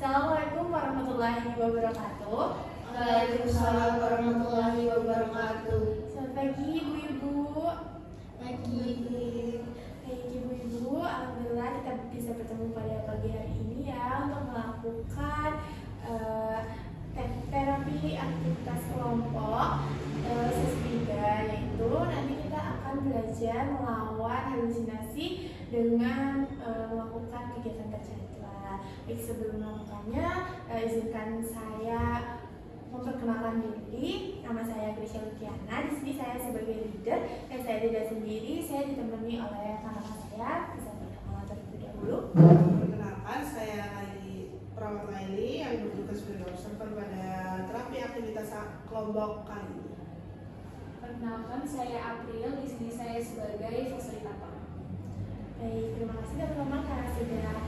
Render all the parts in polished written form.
Assalamualaikum warahmatullahi wabarakatuh. Waalaikumsalam warahmatullahi wabarakatuh. Selamat pagi ibu-ibu. Pagi. Baik ibu-ibu, alhamdulillah kita bisa bertemu pada pagi hari ini ya untuk melakukan terapi aktivitas kelompok sesi 3, yaitu nanti kita akan belajar melawan halusinasi dengan melakukan kegiatan terjadwal. Baik, sebelum melakukannya, izinkan saya memperkenalkan diri. Nama saya Grisha Lukiana. Di sini saya sebagai leader dan saya tidak sendiri. Saya ditemani oleh kakak saya. Bisa perkenalan terlebih dahulu. Perkenalkan, saya Perawat Laili yang bertugas sebagai observer pada terapi aktivitas kelompok kali ini. Perkenalkan, saya April. Di sini saya sebagai fasilitator. Baik, terima kasih teman-teman karena sudah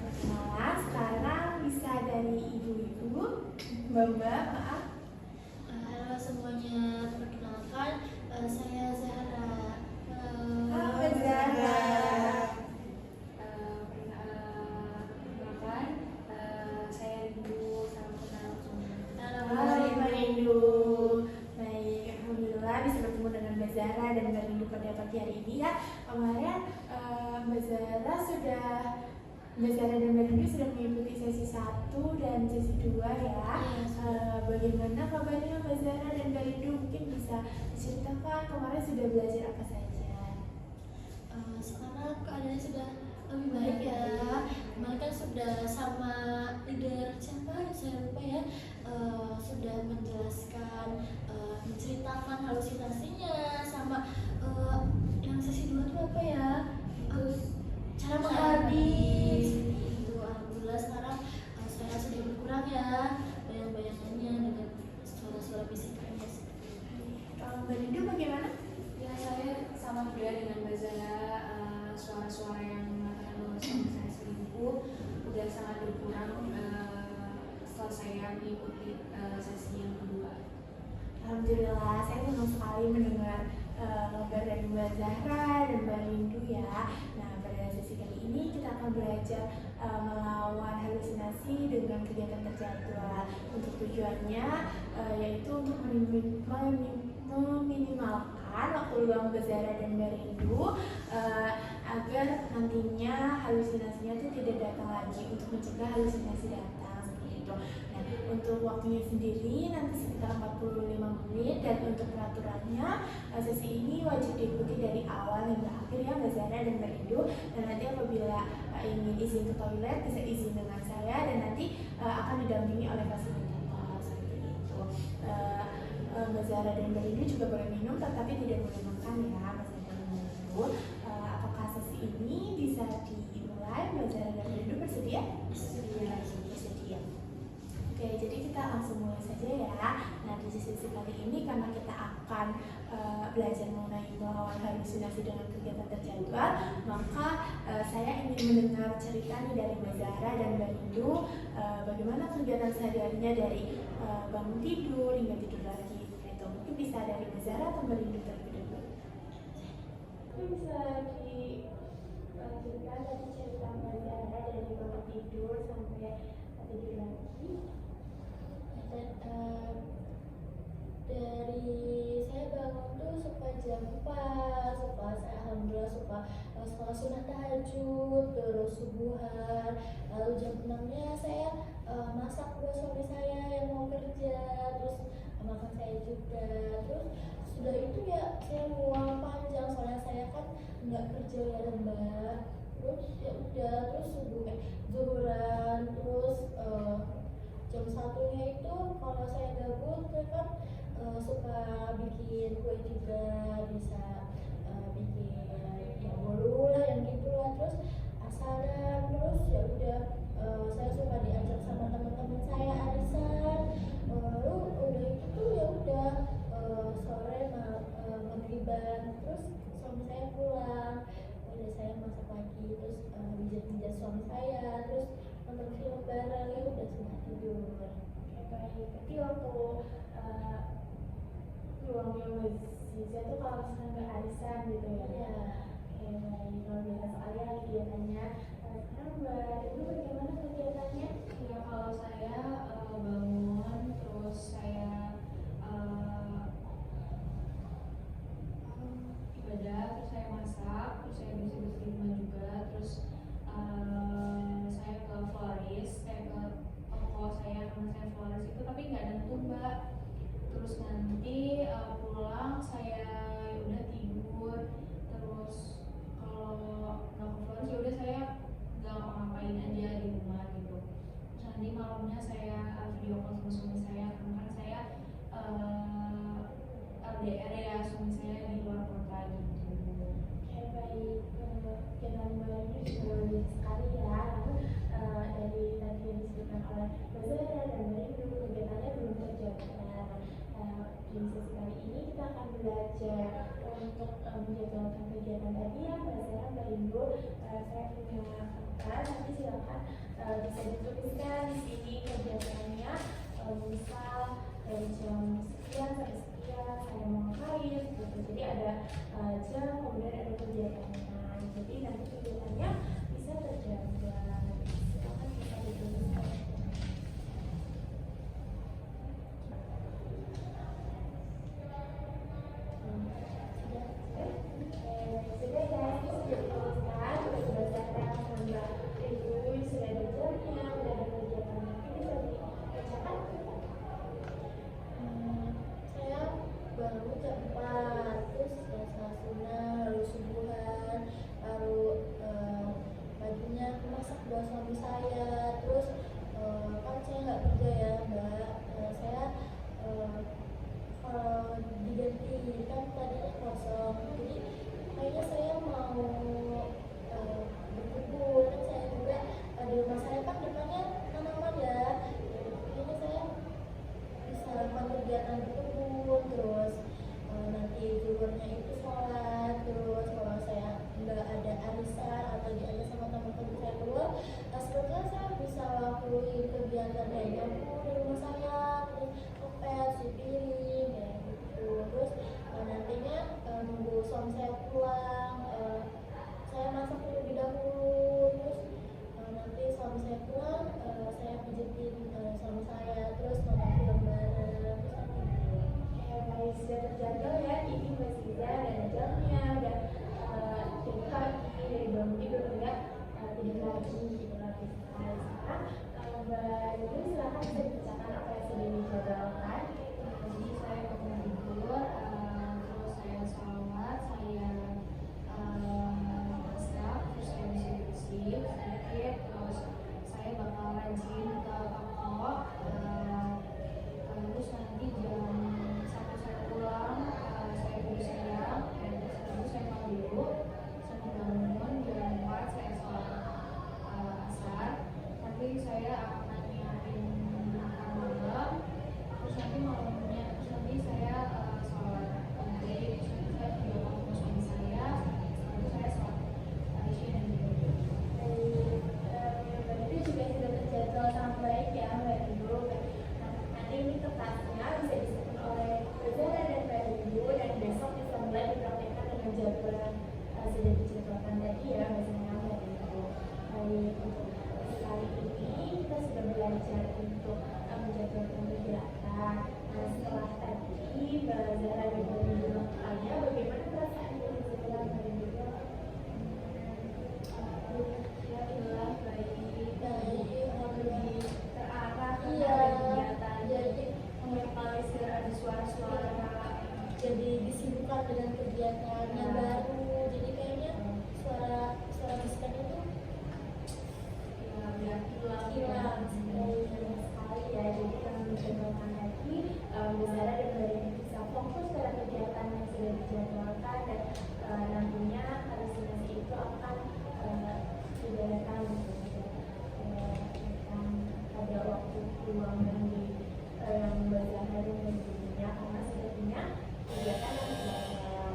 perkenalan. Sekarang bisa dari ibu-ibu, mbak-mbak, maaf. Halo semuanya, perkenalkan saya Zahra. Halo Zahra. Perkenalkan, saya Rindu. Salam kenal. Halo Mbak Rindu. Baik, alhamdulillah bisa bertemu dengan Mbak Zahra dan Mbak Rindu pada pagi hari ini ya. Kemarin Mbak Zahra dan Mbak Rindu sudah mengikuti sesi 1 dan sesi 2 ya. Bagaimana kabarnya Mbak Zahra dan Mbak Rindu? Mungkin bisa diceritakan kemarin sudah belajar apa saja? Sekarang keadaannya sudah lebih baik ya. Kemarin kan sudah sama leader siapa? Saya lupa ya. Sudah menjelaskan, menceritakan halusinasinya sama yang sesi 2 itu apa ya? Cara menghabis itu. Alhamdulillah sekarang saya sudah berkurang ya bayang-bayangannya dengan suara-suara bisikannya. Mbak Rindu bagaimana? Ya, saya sama juga dengan Mbak Zahra. Suara-suara yang mengatakan bahwa suami saya selingkuh udah sangat berkurang setelah saya mengikuti sesi yang kedua. Alhamdulillah, saya senang sekali mendengar kabar dari Mbak Zahra dan Mbak Rindu ya. Nah, pada sesi kali ini kita akan belajar melawan halusinasi dengan kegiatan terjadwal. Untuk tujuannya yaitu untuk meminimalkan waktu luang Mbak Zahra dan Mbak Rindu agar nantinya halusinasinya itu tidak datang lagi, untuk mencegah halusinasi datang seperti itu. Nah, untuk waktunya sendiri nanti sekitar 45 menit dan untuk peraturannya sesi ini wajib diikuti dari awal hingga akhir ya Mbak Zahra dan Mbak Rindu. Dan nanti apabila ingin izin ke toilet bisa izin dengan saya dan nanti akan didampingi oleh fasilitator seperti itu. Mbak Zahra dan Mbak Rindu juga boleh minum tetapi tidak boleh makan ya Mbak Zahra dan Mbak Rindu. Apakah sesi ini bisa dimulai? Mbak Zahra dan Mbak Rindu bersedia? Bersedia. Oke, jadi kita langsung mulai saja ya. Nah, di sesi kali ini karena kita akan belajar mengenai melawan halusinasi dengan kegiatan terjadwal, maka saya ingin mendengar cerita nih dari Mbak Zahra dan Mbak Rindu bagaimana kegiatan sehari-harinya dari bangun tidur hingga tidur lagi. Gitu. Mungkin bisa dari Mbak Zahra atau Mbak Rindu terlebih dahulu. Bisa dilanjutkan dari cerita Mbak Zahra dari bangun tidur sampai tidur lagi. Dari saya bangun tuh suka jam 4, saya alhamdulillah suka sekolah sunat tahajud, terus subuhan. Lalu jam 6-nya saya masak buat suami saya yang mau kerja, terus makan saya juga. Terus sudah itu ya saya luang panjang soalnya saya kan nggak kerja ya Mbak. Terus ya udah, terus zuhuran, terus jam 1-nya itu kalau saya gabut saya kan suka bikin kue juga, bisa bikin ya bolu lah yang gitulah, terus asaran, terus ya udah saya suka diajak sama teman-teman saya arisan. Lalu udah itu ya udah sore maghriban, terus suami saya pulang, udah saya masak lagi, terus pijat-pijat suami saya, terus nonton film bareng, ya udah sudah tidur. Baik, berarti waktu luangnya Mbak Ziza tuh kalau misalnya nggak arisan gitu ya? Iya. Oke, baik, luar biasa sekali ya kegiatannya. Sekarang Mbak Rindu bagaimana kegiatannya? Ya, tadi ya Mbak Zara, Mbak Ibu, saya punya kertas, nanti silakan bisa dituliskan di sini kegiatannya, misal dari jam sekian sampai sekian saya mau ngapain gitu. Jadi ada jam, kemudian ada kegiatannya. Jadi nanti kegiatannya bisa terjaga. Silakan bisa dituliskan. Sudah ya, sudah dituliskan, sudah berdasarkan Mbak Ibu, sudah ada jamnya, sudah ada kegiatannya. Ini bisa dibacakan. Saya bangun jam 4, terus sholat sunnah, lalu subuhan, lalu paginya masak buat suami saya, terus kan saya nggak kerja ya Mbak. Saya kalau diganti kan tadinya kosong, jadi kayaknya saya mau berkebun. Kan saya juga di rumah saya kan depannya tanaman ya, kayaknya saya bisa lakukan kegiatan berkebun, terus nanti keluarnya itu sholat, terus kalau saya nggak ada arisan atau diajak sama teman-teman saya keluar, sebetulnya saya bisa lakuin kegiatan kayak dapur di rumah saya, terus ngepel, cuci piring, kayak gitu. Terus nantinya nunggu suami saya pulang, saya masak terlebih dahulu, terus nanti suami saya pulang, saya pijetin suami saya, terus nonton film bareng, terus gitu. Baik, sudah terjaga ya, ini Mbak Ziza, dan jamnya, dan dari pagi, dari bangun tidur ya, tidur lagi, tidur lagi. Sekarang Mbak Ibu silakan bisa dibacakan apa yang sudah dijadwalkan. Jadi saya bangun tidur, terus saya sholat, saya masak, terus saya bersih-bersih sedikit, terus saya bakal rajin ke toko, terus nanti jam 1 saya pulang, saya tidur siang, terus saya makan dulu, sampai bangun jam 4 saya sholat asar, nanti saya akan nyiapin makan malam, terus nanti malamnya, terus nanti saya sholat maghrib, terus nanti saya juga ketemu suami saya, terus saya sholat isya dan tidur. Berarti juga sudah terjadwal sangat baik ya Mbak Ibu. Nah, nanti ini kertasnya bisa disusun oleh Mbak Zara dan Mbak Ibu, dan besok bisa mulai dipraktekkan dengan jadwal yang sudah dijadwalkan tadi ya Mbak Zara, Mbak Ibu. Baik, untuk kali ini kita sudah belajar untuk menjadwalkan kegiatan. Nah, setelah tadi Mbak Zara dan Mbak Ibu melakukannya, bagaimana perasaan Ibu setelah Mbak Ibu? Alhamdulillah baik, Baik, lebih terarah Iya. kepada kegiatan, Jadi meminimalisir ada suara-suara. jadi disibukkan dengan kegiatan yang baru, jadi kayaknya suara bisikan itu Biar hilang hilang. Benar sekali ya, jadi dengan menjadwalkan tadi Mbak Zara dan Mbak Ibu bisa fokus pada kegiatan yang sudah dijadwalkan, dan nantinya halusinasi itu akan diadakan pada waktu luang yang Mbak Zara dan Mbak Ibunya, karena sepertinya kegiatan yang dijadwal.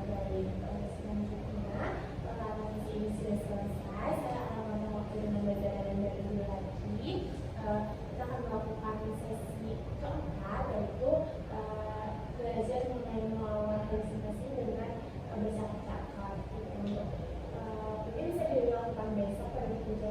Dari selanjutnya, karena ini sudah selesai, saya akan menambah waktu dengan Mbak Zara dan Mbak Ibu lagi. Kita akan melakukan sesi keempat, yaitu belajar mengenai melawan halusinasi dengan bercakap-cakap. Mungkin bisa dilakukan besok pada pukul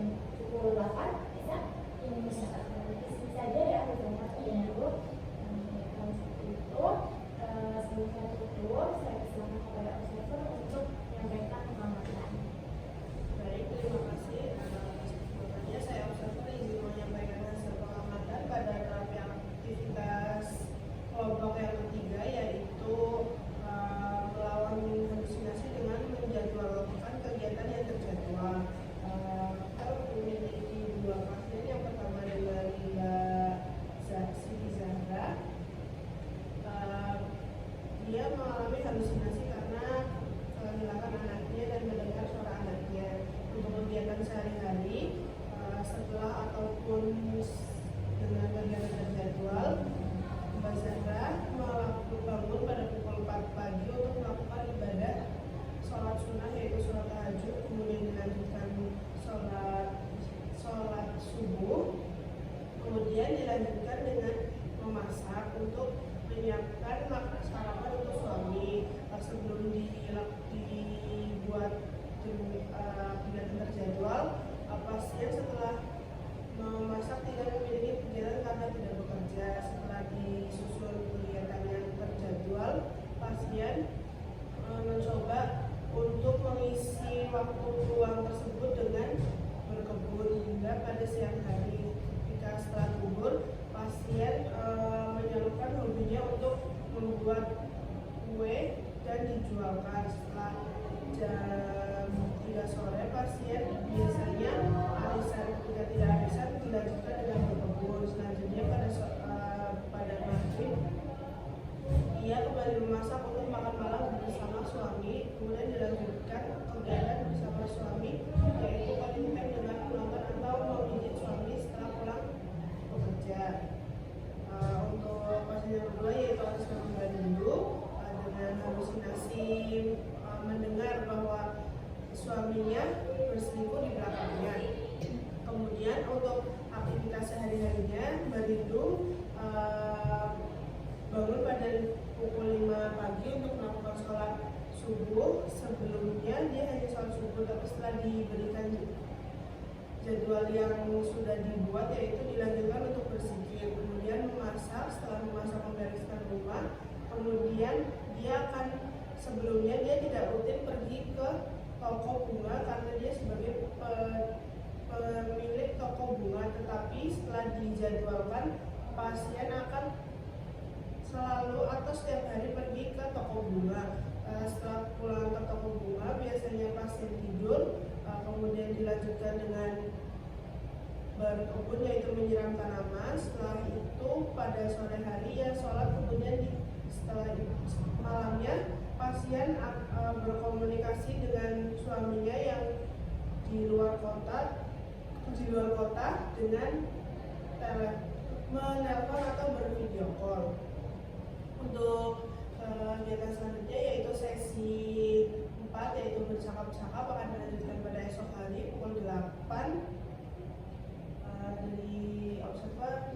Kemudian dilanjutkan dengan memasak untuk menyiapkan sarapan untuk suami. Sebelum dibuat kegiatan terjadwal, pasien setelah memasak tidak memiliki kegiatan karena tidak bekerja. Setelah disusun kegiatan yang terjadwal, pasien mencoba untuk mengisi waktu luang tersebut dengan berkebun hingga pada siang hari. Ketika setelah libur, pasien menyalurkan hobinya untuk membuat kue dan dijualkan. Setelah jam 3 sore, pasien biasanya arisan. Jika tidak arisan, dilanjutkan dengan berkebun. Selanjutnya pada maghrib, ia kembali memasak untuk makan malam bersama suami. Kemudian dilanjutkan kegiatan bersama suami, yaitu quality time dengan menonton atau memijit suami setelah pulang bekerja. Untuk pasien yang kedua yaitu asisten pembantu dengan halusinasi mendengar bahwa suaminya berselingkuh di belakangnya. Kemudian untuk aktivitas sehari-harinya, Mbak Rindu bangun pada pukul 5 pagi untuk melakukan sholat subuh. Sebelumnya dia hanya sholat subuh, tapi setelah diberikan jadwal yang sudah dibuat, yaitu dilanjutkan untuk berzikir, kemudian memasak. Setelah memasak, membereskan rumah. Kemudian sebelumnya dia tidak rutin pergi ke toko bunga karena dia sebagai pemilik toko bunga, tetapi setelah dijadwalkan, pasien akan selalu atau setiap hari pergi ke toko bunga. Setelah pulang ke toko bunga, biasanya pasien tidur, kemudian dilanjutkan dengan berkebun, yaitu menyiram tanaman. Setelah itu pada sore hari ya sholat, kemudian setelah malamnya pasien berkomunikasi dengan suaminya yang di luar kota dengan menelpon atau bervideo call. Untuk kegiatan selanjutnya yaitu sesi 4, yaitu bercakap-cakap, akan dilanjutkan pada esok hari pukul 8. Dari observer